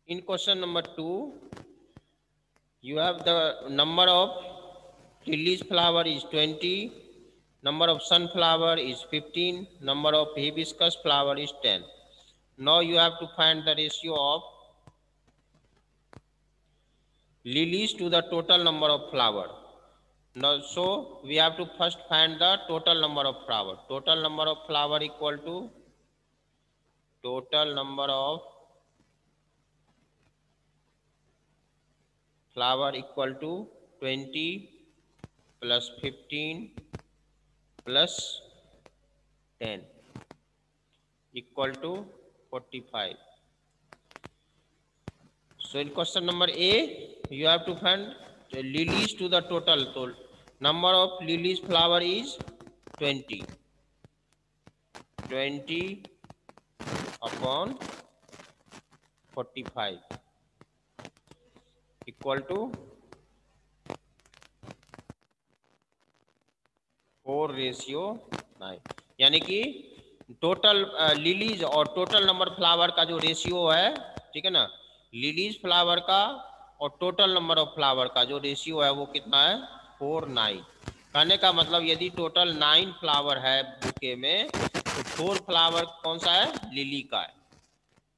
In question number 2, you have the number of lilies flower is 20, number of sunflower is 15, number of hibiscus flower is 10. Now you have to find the ratio of lilies to the total number of flower. Now, so we have to first find the total number of flower. Total number of flower equal to total number of flower equal to 20 plus 15 plus 10 equal to 45. So in question number A, you have to find the lilies to the total. So number of lilies flower is 20. 20 upon 45 equal to 4:9. यानी कि total lilies और total number flower का जो ratio है, ठीक है ना, lilies flower का और टोटल नंबर ऑफ फ्लावर का जो रेशियो है वो कितना है 4:9. कहने का मतलब यदि टोटल 9 फ्लावर है बुके में तो 4 फ्लावर कौन सा है, लिली का है,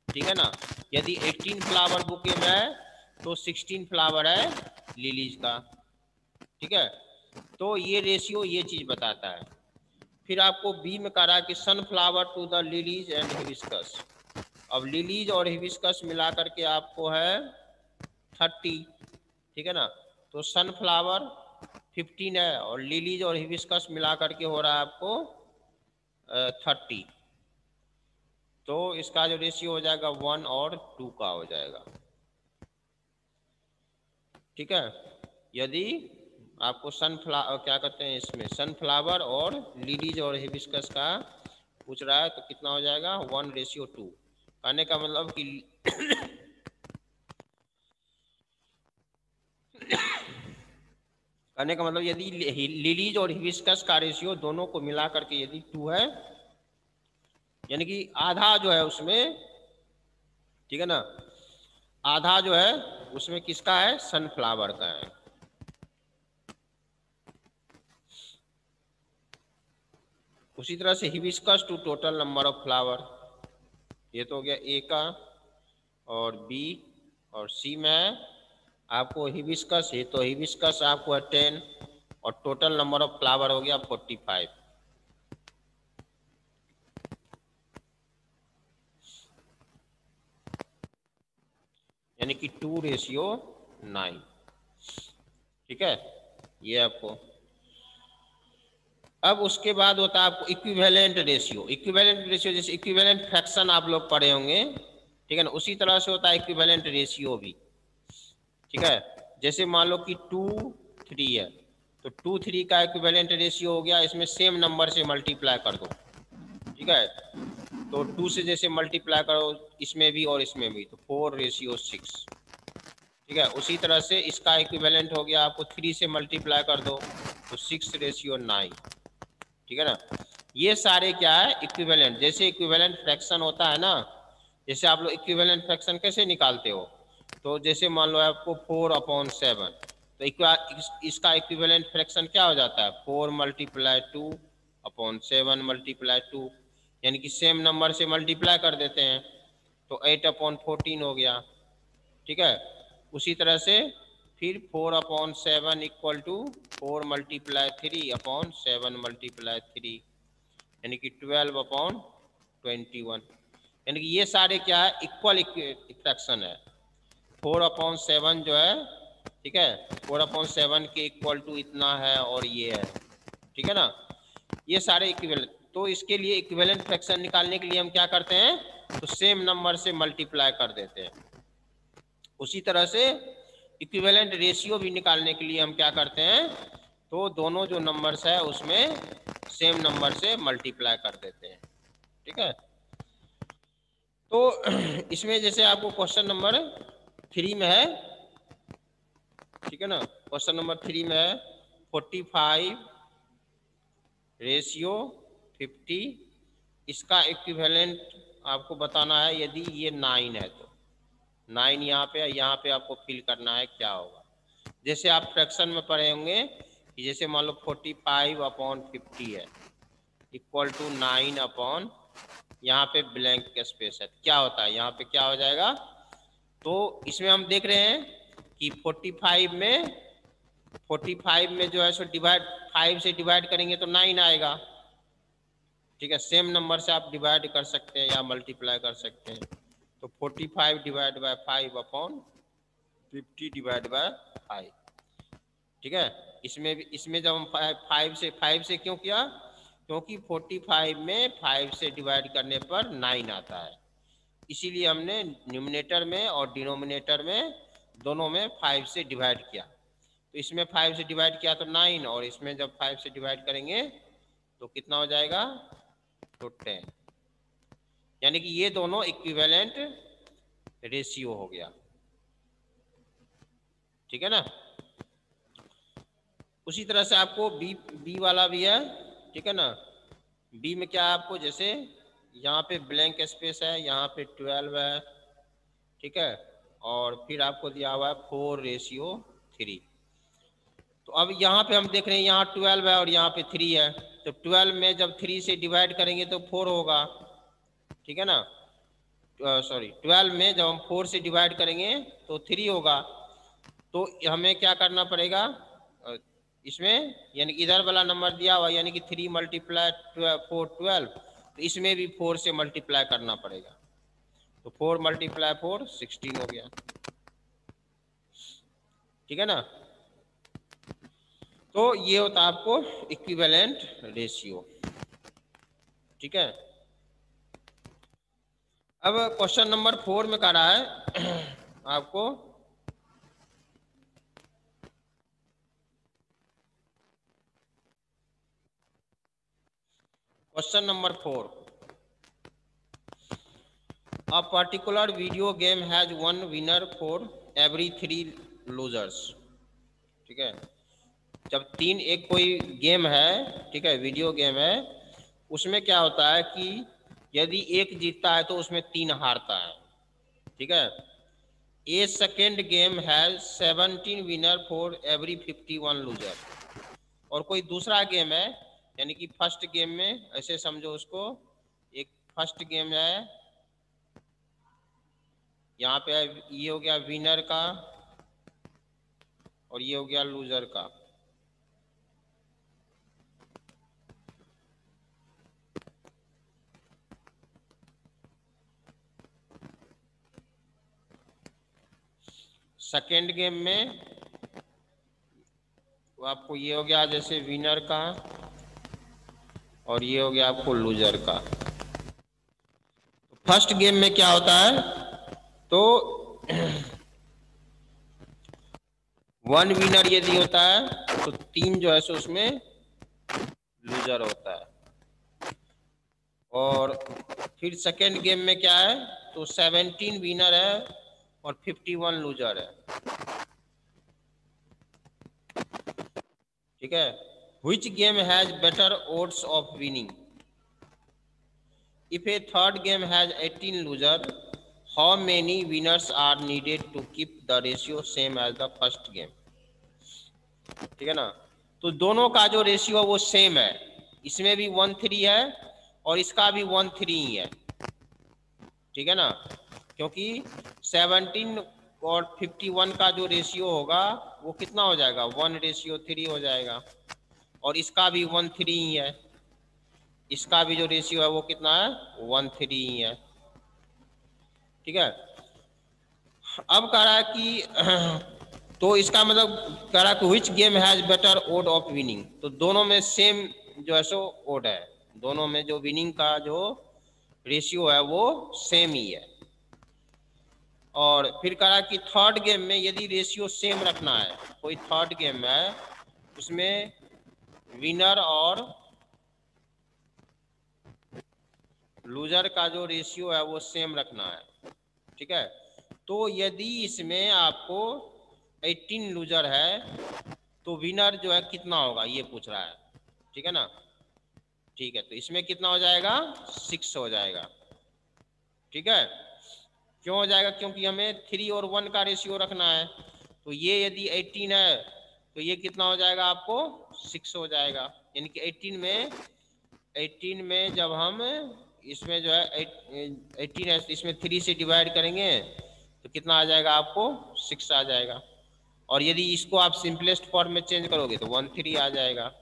ठीक है ना. यदि 18 फ्लावर बुके में है तो 16 फ्लावर है लिलीज का, ठीक है. तो ये रेशियो ये चीज बताता है. फिर आपको बी में कह रहा है कि sunflower to the lilies and hibiscus. अब लिलीज और हिबिस्कस मिला करके आपको है 30, ठीक है ना. तो सनफ्लावर 15 है और लिलीज और हिबिस्कस मिला करके हो रहा है आपको 30. तो इसका जो रेशियो हो जाएगा 1 और 2 का हो जाएगा, ठीक है. यदि आपको सनफ्लावर क्या कहते हैं, इसमें सनफ्लावर और लिलीज और हिबिस्कस का पूछ रहा है तो कितना हो जाएगा 1:2. कहने का मतलब कि कहने का मतलब यदि लिलीज और हिबिस्कस का रेशियो दोनों को मिला करके यदि 2 है, यानी कि आधा जो है उसमें, ठीक है ना, आधा जो है उसमें किसका है, सनफ्लावर का है. उसी तरह से hibiscus to total number of flower, ये तो हो गया ए का, और बी और सी में है आपको हिबिस्कस, ये तो हिबिस्कस आपको है 10 और टोटल नंबर ऑफ फ्लावर हो गया 45, यानी कि 2:9, ठीक है. ये आपको अब उसके बाद होता है आपको इक्विवेलेंट रेशियो. इक्विवेलेंट रेशियो जैसे इक्विवेलेंट फ्रैक्शन आप लोग पढ़े होंगे, ठीक है ना, उसी तरह से होता है इक्विवेलेंट रेशियो भी, ठीक है. जैसे मान लो कि 2:3 है तो 2:3 का इक्विवेलेंट रेशियो हो गया, इसमें सेम नंबर से मल्टीप्लाई कर दो, ठीक है. तो 2 से जैसे मल्टीप्लाई करो इसमें भी और इसमें भी तो 4:6, ठीक है. उसी तरह से इसका इक्विवेलेंट हो गया आपको 3 से मल्टीप्लाई कर दो तो 6:9, ठीक है ना. ये सारे क्या है इक्विवेलेंट. जैसे इक्विवेलेंट फ्रैक्शन होता है ना, जैसे आप लोग इक्विवेलेंट फ्रैक्शन कैसे निकालते हो, तो जैसे मान लो आपको 4/7 तो इसका इक्विवेलेंट फ्रैक्शन क्या हो जाता है 4 × 2/7 × 2, यानी कि सेम नंबर से मल्टीप्लाई कर देते हैं तो 8/14 हो गया, ठीक है. उसी तरह से फिर 4/7 इक्वल टू 4 × 3/7 × 3, यानी कि 12/21, यानी कि ये सारे क्या है इक्वल फ्रैक्शन है. 4/7 जो है, ठीक है, 4/7 के इक्वल टू इतना है और ये है, ठीक है ना. ये सारे इक्विवेलेंट. तो इसके लिए इक्विवेलेंट फ्रैक्शन निकालने के लिए हम क्या करते हैं, तो सेम नंबर से मल्टीप्लाई कर देते हैं. उसी तरह से इक्विवेलेंट रेशियो भी निकालने के लिए हम क्या करते हैं, तो दोनों जो नंबर्स है उसमें सेम नंबर से मल्टीप्लाई कर देते हैं, ठीक है. तो इसमें जैसे आपको क्वेश्चन नंबर 3 में है, ठीक है ना, क्वेश्चन नंबर 3 में है 45:50, इसका इक्विवेलेंट आपको बताना है यदि ये 9 है तो 9 यहाँ पे है, यहाँ पे आपको फिल करना है क्या होगा। जैसे आप फ्रैक्शन में पढ़े होंगे कि जैसे मान लो 45/50 है इक्वल टू 9 अपॉन यहाँ पे ब्लैंक स्पेस है, क्या होता है यहाँ पे क्या हो जाएगा। तो इसमें हम देख रहे हैं कि 45 में जो है सो डिवाइड 5 से डिवाइड करेंगे तो 9 आएगा। ठीक है, सेम नंबर से आप डिवाइड कर सकते हैं या मल्टीप्लाई कर सकते हैं। तो 45 divide by 5 upon 50 divide by 5। ठीक है, इसमें जब हम 5 से क्यों किया, क्योंकि 45 में 5 से डिवाइड करने पर 9 आता है, इसीलिए हमने न्यूमिनेटर में और डिनोमिनेटर में दोनों में 5 से डिवाइड किया। तो इसमें 5 से डिवाइड किया तो 9, और इसमें जब 5 से डिवाइड करेंगे तो कितना हो जाएगा, तो 10। यानी कि ये दोनों इक्विवेलेंट रेशियो हो गया। ठीक है ना। उसी तरह से आपको बी वाला भी है। ठीक है ना, बी में क्या है आपको, जैसे यहाँ पे ब्लैंक स्पेस है, यहाँ पे 12 है। ठीक है, और फिर आपको दिया हुआ है 4:3। तो अब यहाँ पे हम देख रहे हैं यहाँ 12 है और यहाँ पे 3 है। तो 12 में जब 3 से डिवाइड करेंगे तो 4 होगा। ठीक है ना, सॉरी 12 में जब हम 4 से डिवाइड करेंगे तो 3 होगा। तो हमें क्या करना पड़ेगा इसमें, यानी कि इधर वाला नंबर दिया हुआ यानी कि 3 × 4 12, तो इसमें भी 4 से मल्टीप्लाई करना पड़ेगा। तो 4 × 4 16 हो गया। ठीक है ना, तो ये होता है आपको इक्विवेलेंट रेशियो। ठीक है, अब क्वेश्चन नंबर 4 में कह रहा है आपको question number 4, a particular video game has one winner for every 3 losers। ठीक है, जब एक कोई गेम है, ठीक है वीडियो गेम है, उसमें क्या होता है कि यदि एक जीतता है तो उसमें 3 हारता है। ठीक है, a second game has 17 winner for every 51 loser. और कोई दूसरा गेम है, यानी कि फर्स्ट गेम में ऐसे समझो उसको, एक फर्स्ट गेम है, यहाँ पे ये हो गया विनर का और ये हो गया लूजर का। सेकेंड गेम में तो आपको ये हो गया जैसे विनर का और ये हो गया आपको लूजर का। फर्स्ट गेम में क्या होता है, तो 1 विनर यदि होता है तो 3 जो है सो उसमें लूजर होता है। और फिर सेकेंड गेम में क्या है, तो 17 विनर है और 51 लूजर है। ठीक है, which game has better odds of winning? If a third game has 18 losers, how many winners are needed to keep the ratio same as the first game? ठीक है ना, तो दोनों का जो रेशियो है वो सेम है, इसमें भी 1:3 है और इसका भी 1:3 ही है। ठीक है ना, क्योंकि 17 और 51 का जो रेशियो होगा वो कितना हो जाएगा, 1:3 हो जाएगा, और इसका भी 1:3 ही है, इसका भी जो रेशियो है वो कितना है, 1:3 ही है। ठीक है, अब कह रहा है कि तो इसका मतलब कह रहा है कि which game has better odd of winning, तो दोनों में सेम जो है सो ओड है, दोनों में जो विनिंग का जो रेशियो है वो सेम ही है। और फिर कह रहा है कि थर्ड गेम में यदि रेशियो सेम रखना है, कोई थर्ड गेम है उसमें विनर और लूजर का जो रेशियो है वो सेम रखना है। ठीक है, तो यदि इसमें आपको 18 लूजर है तो विनर जो है कितना होगा ये पूछ रहा है। ठीक है ना, ठीक है, तो इसमें कितना हो जाएगा, 6 हो जाएगा। ठीक है, क्यों हो जाएगा? क्योंकि हमें 3 और 1 का रेशियो रखना है। तो ये यदि 18 है तो ये कितना हो जाएगा आपको? 6 हो जाएगा। यानी कि 18 में जब हम इसमें जो है 18 है इसमें 3 से डिवाइड करेंगे तो कितना आ जाएगा आपको? 6 आ जाएगा। और यदि इसको आप सिंपलेस्ट फॉर्म में चेंज करोगे तो 13 आ जाएगा।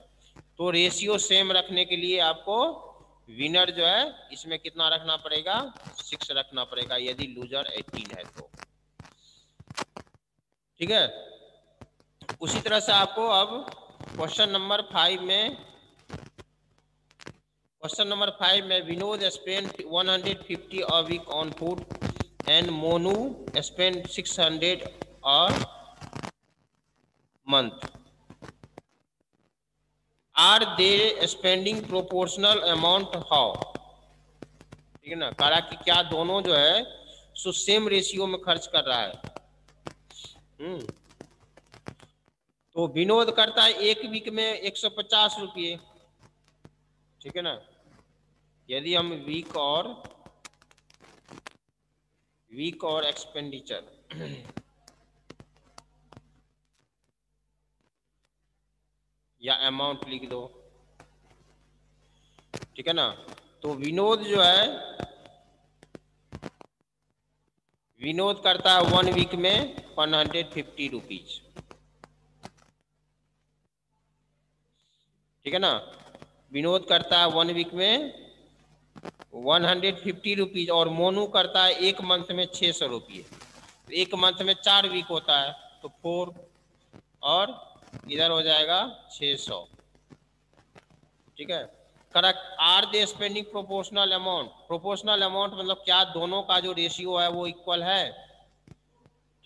तो रेशियो सेम रखने के लिए आपको विनर जो है इसमें कितना रखना पड़ेगा? 6 रखना पड़ेगा यदि लूजर 18 है तो। ठीक है। उसी तरह से आपको अब क्वेश्चन नंबर 5 में Vinod spend 150 a week on food and Monu spend 600 a month. Are they spending proportional amount? How? ठीक है ना। कहा कि क्या दोनों जो है सो सेम रेशियो में खर्च कर रहा है। तो विनोद करता है एक वीक में 150 रुपये। ठीक है ना। यदि हम वीक और एक्सपेंडिचर या अमाउंट लिख दो। ठीक है ना। तो विनोद जो है विनोद करता है 1 वीक में 150 रुपीज। ठीक है ना। विनोद करता है 1 वीक में 150 रुपीज और मोनू करता है एक मंथ में 600 रुपये। एक मंथ में 4 वीक होता है तो 4 और इधर हो जाएगा 600। ठीक है। Correct. Are they spending proportional amount? Proportional amount मतलब क्या दोनों का जो रेशियो है वो इक्वल है?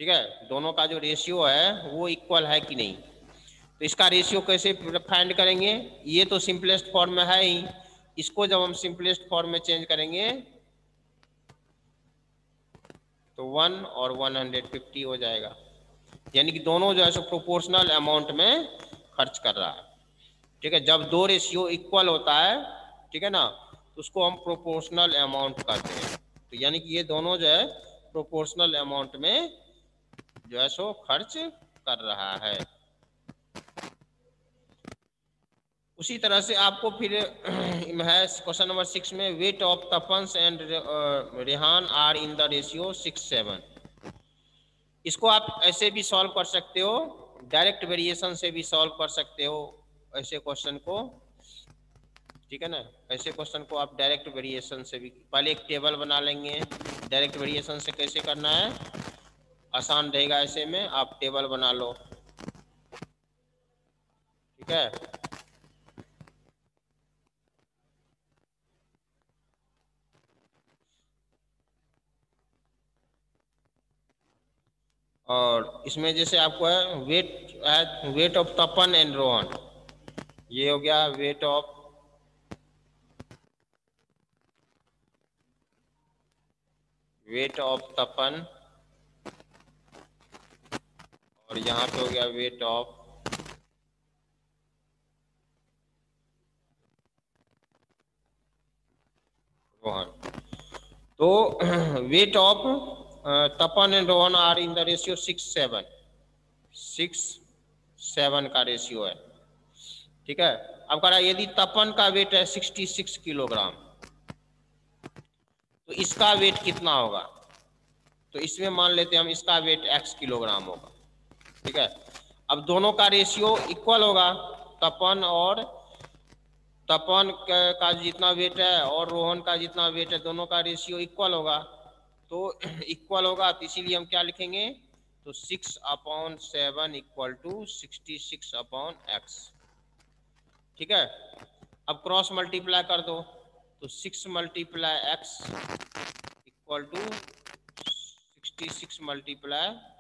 ठीक है। दोनों का जो रेशियो है वो इक्वल है कि नहीं। तो इसका रेशियो कैसे फाइंड करेंगे? ये तो सिंपलेस्ट फॉर्म में है ही। इसको जब हम सिंपलेस्ट फॉर्म में चेंज करेंगे तो 1 और 150 हो जाएगा। यानी कि दोनों जो है सो प्रोपोर्शनल अमाउंट में खर्च कर रहा है। ठीक है। जब दो रेशियो इक्वल होता है, ठीक है ना, तो उसको हम प्रोपोर्शनल अमाउंट कहते हैं। तो यानी कि ये दोनों जो है प्रोपोर्शनल अमाउंट में जो है सो खर्च कर रहा है। उसी तरह से आपको फिर है क्वेश्चन नंबर 6 में weight of Tapan's and Rehan are in the ratio 6:7। इसको आप ऐसे भी सॉल्व कर सकते हो, डायरेक्ट वेरिएशन से भी सॉल्व कर सकते हो ऐसे क्वेश्चन को। ठीक है ना। ऐसे क्वेश्चन को आप डायरेक्ट वेरिएशन से भी, पहले एक टेबल बना लेंगे। डायरेक्ट वेरिएशन से कैसे करना है आसान रहेगा। ऐसे में आप टेबल बना लो। ठीक है। और इसमें जैसे आपको है wait of Tapan and Rohan. ये हो गया वेट ऑफ तपन और यहाँ पे हो गया वेट ऑफ रोहन। तो weight of Tapan and Rohan are in the ratio 6:7 का रेशियो है। ठीक है। अब कह रहा है यदि तपन का वेट है 66 किलोग्राम तो इसका वेट कितना होगा? तो इसमें मान लेते हैं हम इसका वेट x किलोग्राम होगा। ठीक है। अब दोनों का रेशियो इक्वल होगा। तपन का जितना वेट है और रोहन का जितना वेट है दोनों का रेशियो इक्वल होगा। तो इक्वल होगा तो इसीलिए हम क्या लिखेंगे? तो 6/7 इक्वल टू 66/x। ठीक है। अब क्रॉस मल्टीप्लाई कर दो तो 6 × x इक्वल टू 66 ×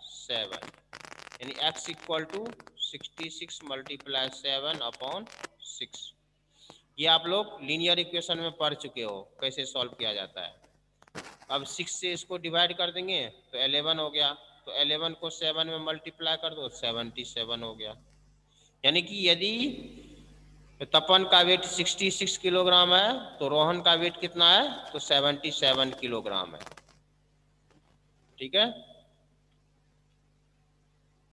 7 यानी x इक्वल टू 66 × 7/6। ये आप लोग लीनियर इक्वेशन में पढ़ चुके हो कैसे सॉल्व किया जाता है। अब 6 से इसको डिवाइड कर देंगे तो 11 हो गया। तो 11 को 7 में मल्टीप्लाई कर दो 77 हो गया। यानी कि यदि तपन का वेट 66 किलोग्राम है तो रोहन का वेट कितना है? तो 77 किलोग्राम है। ठीक है।